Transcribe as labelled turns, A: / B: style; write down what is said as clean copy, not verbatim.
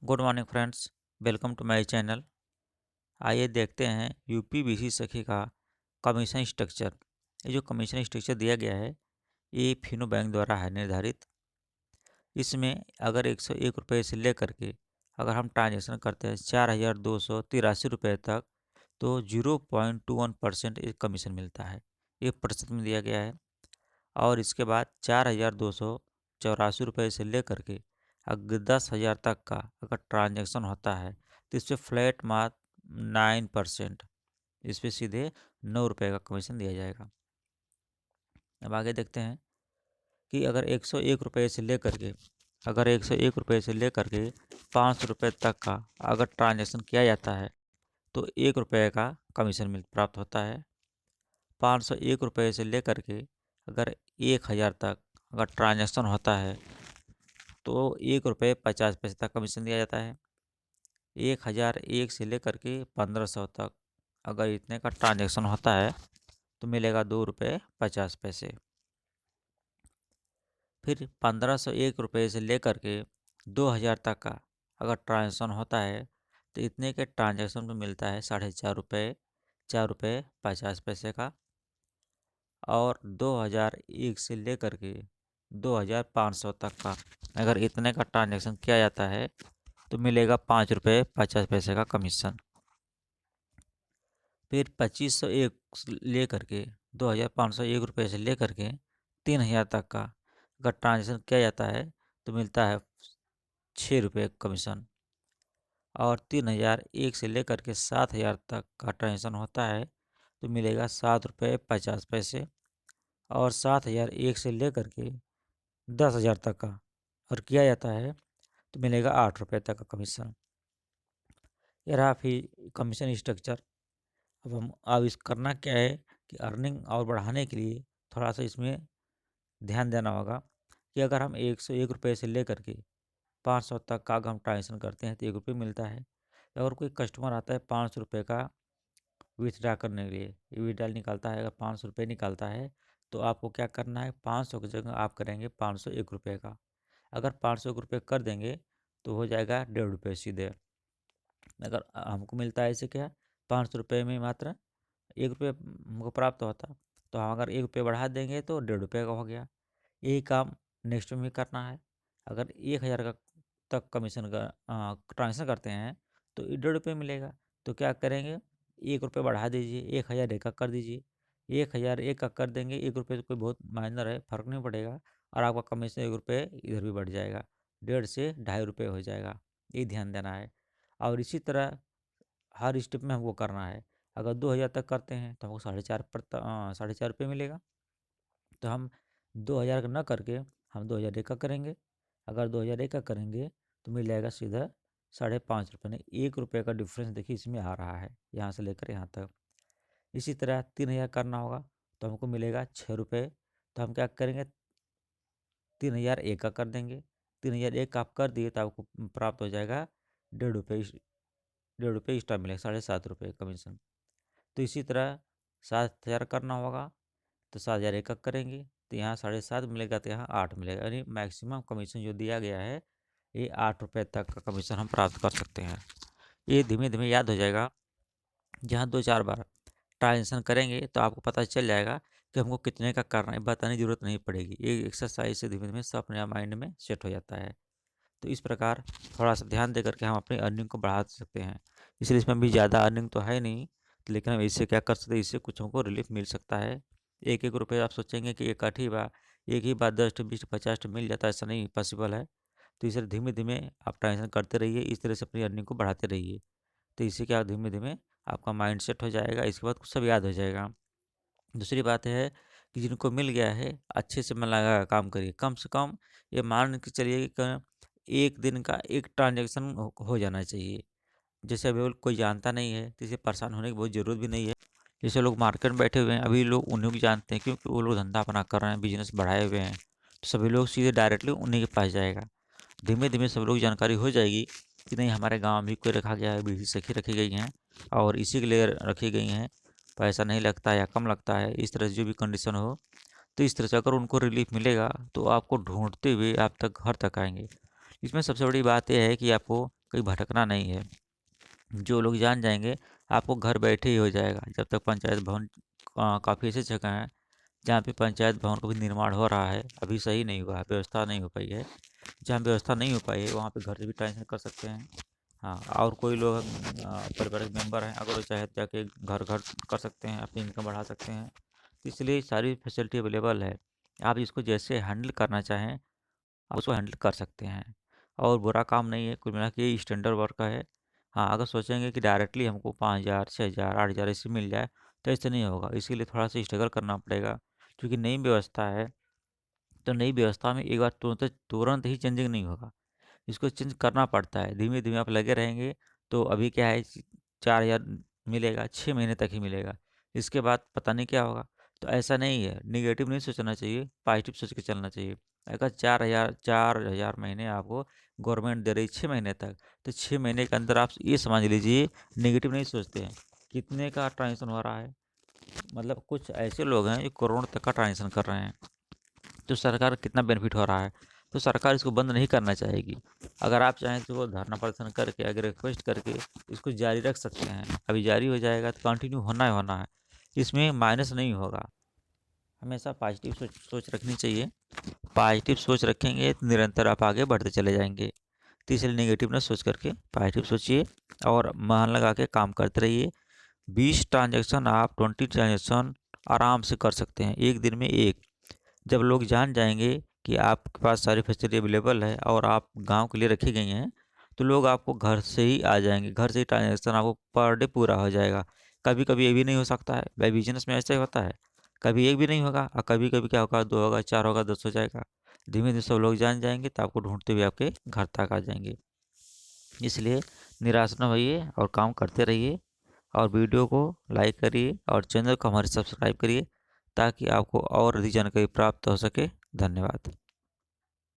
A: Good morning friends, welcome to my channel. आइए देखते हैं यूपीवीसी सखी का कमीशन स्ट्रक्चर। ये जो कमीशन स्ट्रक्चर दिया गया है ये फिनो बैंक द्वारा है निर्धारित। इसमें अगर 101 रुपये से लेकर के अगर हम ट्रांजेक्शन करते हैं 4283 रुपये तक तो 0.21% एक कमीशन मिलता है। ये प्रतिशत में दिया गया है। और इसके बाद 4284 रुपये से लेकर के अगर 10,000 तक का अगर ट्रांजैक्शन होता है तो इस पर फ्लैट मार्क 9%, इस पर सीधे 9 रुपये का कमीशन दिया जाएगा। अब आगे देखते हैं कि अगर 101 रुपये से लेकर के 500 रुपये तक का अगर ट्रांजैक्शन किया जाता है तो 1 रुपये का कमीशन मिल प्राप्त होता है। 501 रुपये से लेकर के अगर 1,000 तक अगर ट्रांजैक्शन होता है तो 1 रुपये 50 पैसे तक कमीशन दिया जाता है। 1,001 से लेकर के 1,500 तक अगर इतने का ट्रांजैक्शन होता है तो मिलेगा 2 रुपये 50 पैसे। फिर 1,501 रुपये से लेकर के 2,000 तक का अगर ट्रांजैक्शन होता है तो इतने के ट्रांजैक्शन में मिलता है 4.5 रुपये 4 रुपये 50 पैसे का। और 2,001 से लेकर के 2,500 तक का अगर इतने का ट्रांजैक्शन किया जाता है तो मिलेगा 5 रुपये 50 पैसे का कमीशन। फिर 2,501 लेकर के 2,501 रुपये से लेकर के 3,000 तक का अगर ट्रांजैक्शन किया जाता है तो मिलता है 6 रुपये कमीशन। और 3,001 से लेकर के 7,000 तक का ट्रांजैक्शन होता है तो मिलेगा 7 रुपये 50 पैसे। और 7,001 से लेकर के 10,000 तक का और किया जाता है तो मिलेगा 8 रुपये तक का कमीशन। ये रहा फिर कमीशन स्ट्रक्चर। अब इस करना क्या है कि अर्निंग और बढ़ाने के लिए थोड़ा सा इसमें ध्यान देना होगा कि अगर हम 101 रुपये से लेकर के 500 तक का अगर हम ट्रांजेक्शन करते हैं तो 1 रुपये मिलता है। अगर कोई कस्टमर आता है 500 रुपये का विथड्रा करने के लिए, विड्रॉल निकालता है, अगर 500 रुपये निकालता है तो आपको क्या करना है, 500 की जगह आप करेंगे 501 रुपये का। अगर 501 रुपये कर देंगे तो हो जाएगा 1.5 रुपये सीधे। अगर हमको मिलता है ऐसे क्या 500 रुपये में मात्र 1 रुपये हमको प्राप्त होता, तो हम अगर 1 रुपये बढ़ा देंगे तो 1.5 रुपये का हो गया। यही काम नेक्स्ट में भी करना है। अगर 1,000 का तक कमीशन का ट्रांजेक्शन करते हैं तो 1.5 रुपये मिलेगा। तो क्या करेंगे, 1 रुपये बढ़ा दीजिए, 1,001 का कर दीजिए। 1,001 का कर देंगे, 1 रुपये तो कोई बहुत माइनर है, फर्क नहीं पड़ेगा। और आपका कमीशन 1 रुपये इधर भी बढ़ जाएगा, 1.5 से 2.5 रुपये हो जाएगा। ये ध्यान देना है। और इसी तरह हर स्टेप में हमको करना है। अगर 2,000 तक करते हैं तो हमको 4.5 रुपये मिलेगा। तो हम 2,000 का न करके हम 2,001 का करेंगे। अगर 2,001 का करेंगे तो मिल जाएगा सीधा 5.5 रुपये। ने 1 रुपये का डिफरेंस देखिए इसमें आ रहा है, यहाँ से लेकर यहाँ तक। इसी तरह 3,000 करना होगा तो हमको मिलेगा 6 रुपये। तो हम क्या करेंगे, 3,001 का कर देंगे। 3,001 का आप कर दिए तो आपको प्राप्त हो जाएगा 1.5 रुपये। 1.5 रुपये एक्स्ट्रा मिलेगा, 7.5 रुपये कमीशन। तो इसी तरह 7,000 करना होगा तो 7,001 का करेंगे तो यहाँ 7.5 मिलेगा, तो यहाँ 8 मिलेगा। यानी मैक्सिमम कमीशन जो दिया गया है ये 8 रुपये तक का कमीशन हम प्राप्त कर सकते हैं। ये धीमे धीमे याद हो जाएगा। जहाँ 2-4 बार ट्रांजेक्शन करेंगे तो आपको पता चल जाएगा कि हमको कितने का करना है, बताने की ज़रूरत नहीं पड़ेगी। ये एक्सरसाइज से धीमे धीमे सब अपने माइंड में सेट हो जाता है। तो इस प्रकार थोड़ा सा ध्यान दे करके हम अपनी अर्निंग को बढ़ा सकते हैं। इसलिए इसमें भी ज़्यादा अर्निंग तो है नहीं, लेकिन हम इससे क्या कर सकते हैं, इससे कुछ हमको रिलीफ मिल सकता है। 1-1 रुपये आप सोचेंगे कि एक ही बार 10 20 50 मिल जाता है, ऐसा नहीं पॉसिबल है। तो इसे धीमे धीमे आप ट्रांजेक्शन करते रहिए, इस तरह से अपनी अर्निंग को बढ़ाते रहिए। तो इससे क्या धीमे धीमे आपका माइंड सेट हो जाएगा, इसके बाद सब याद हो जाएगा। दूसरी बात है कि जिनको मिल गया है अच्छे से मन लगा काम करिए। कम से कम ये मान के चलिए कि एक दिन का एक ट्रांजेक्शन हो जाना चाहिए। जैसे अभी कोई जानता नहीं है तो इसे परेशान होने की बहुत ज़रूरत भी नहीं है। जैसे लोग मार्केट में बैठे हुए हैं, अभी लोग उन्हें भी जानते हैं क्योंकि वो लोग धंधा अपना कर रहे हैं, बिजनेस बढ़ाए हुए हैं। तो सभी लोग सीधे डायरेक्टली उन्हीं के पास जाएगा। धीमे धीमे सब लोग जानकारी हो जाएगी कि नहीं हमारे गाँव में भी कोई रखा गया है, बीड़ी सखी रखी गई हैं और इसी के लिए रखी गई हैं, पैसा नहीं लगता या कम लगता है, इस तरह से जो भी कंडीशन हो। तो इस तरह से अगर उनको रिलीफ मिलेगा तो आपको ढूंढते हुए आप तक घर तक आएंगे। इसमें सबसे बड़ी बात यह है कि आपको कहीं भटकना नहीं है। जो लोग जान जाएंगे आपको घर बैठे ही हो जाएगा। जब तक पंचायत भवन काफ़ी ऐसी जगह हैं जहाँ पे पंचायत भवन का भी निर्माण हो रहा है, अभी सही नहीं हुआ है, व्यवस्था नहीं हो पाई है। जहाँ व्यवस्था नहीं हो पाई है वहाँ पे घर से भी ट्रांजेक्शन कर सकते हैं। हाँ, और कोई लोग परिवार के मेंबर हैं, अगर वो चाहे तो जाके घर घर कर सकते हैं, अपनी इनकम बढ़ा सकते हैं। तो इसलिए सारी फैसिलिटी अवेलेबल है। आप इसको जैसे हैंडल करना चाहें आप उसको हैंडल कर सकते हैं। और बुरा काम नहीं है, कुल मिला के ये स्टैंडर्ड वर्क है। हाँ, अगर सोचेंगे कि डायरेक्टली हमको 5,000 6,000 8,000 ऐसे मिल जाए तो ऐसे नहीं होगा। इसी लिए थोड़ा सा स्ट्रगल करना पड़ेगा, क्योंकि नई व्यवस्था है। तो नई व्यवस्था में एक बार तुरंत तुरंत ही चेंजिंग नहीं होगा, इसको चेंज करना पड़ता है। धीमे धीमे आप लगे रहेंगे तो अभी क्या है 4,000 मिलेगा, 6 महीने तक ही मिलेगा, इसके बाद पता नहीं क्या होगा। तो ऐसा नहीं है, निगेटिव नहीं सोचना चाहिए, पॉजिटिव सोच के चलना चाहिए। अगर 4,000 महीने आपको गवर्नमेंट दे रही 6 महीने तक, तो 6 महीने के अंदर आप ये समझ लीजिए नेगेटिव नहीं सोचते हैं कितने का ट्रांजेक्शन हो रहा है। मतलब कुछ ऐसे लोग हैं जो करोड़ तक का ट्रांजेक्शन कर रहे हैं, तो सरकार को कितना बेनिफिट हो रहा है। तो सरकार इसको बंद नहीं करना चाहेगी। अगर आप चाहें तो वो धरना प्रदर्शन करके अगर रिक्वेस्ट करके इसको जारी रख सकते हैं। अभी जारी हो जाएगा तो कंटिन्यू होना ही होना है, इसमें माइनस नहीं होगा। हमेशा पॉजिटिव सोच रखनी चाहिए। पॉजिटिव सोच रखेंगे तो निरंतर आप आगे बढ़ते चले जाएंगे। तो इसलिए नेगेटिव ना सोच करके पॉजिटिव सोचिए और मन लगा के काम करते रहिए। 20 ट्रांजेक्शन आप 20 ट्रांजेक्शन आराम से कर सकते हैं एक दिन में एक। जब लोग जान जाएंगे कि आपके पास सारी फैसिलिटी अवेलेबल है और आप गांव के लिए रखी गई हैं, तो लोग आपको घर से ही आ जाएंगे, घर से ही ट्रांजेक्शन आपको पर डे पूरा हो जाएगा। कभी कभी ये भी नहीं हो सकता है भाई, बिजनेस में ऐसा ही होता है, कभी एक भी नहीं होगा और कभी कभी क्या होगा 2 होगा 4 होगा 10 हो जाएगा। धीमे धीमे सब लोग जान जाएंगे तो आपको ढूंढते हुए आपके घर तक आ जाएंगे। इसलिए निराश न होइए और काम करते रहिए। और वीडियो को लाइक करिए और चैनल को हमारे सब्सक्राइब करिए ताकि आपको और अधिक जानकारी प्राप्त हो सके। धन्यवाद।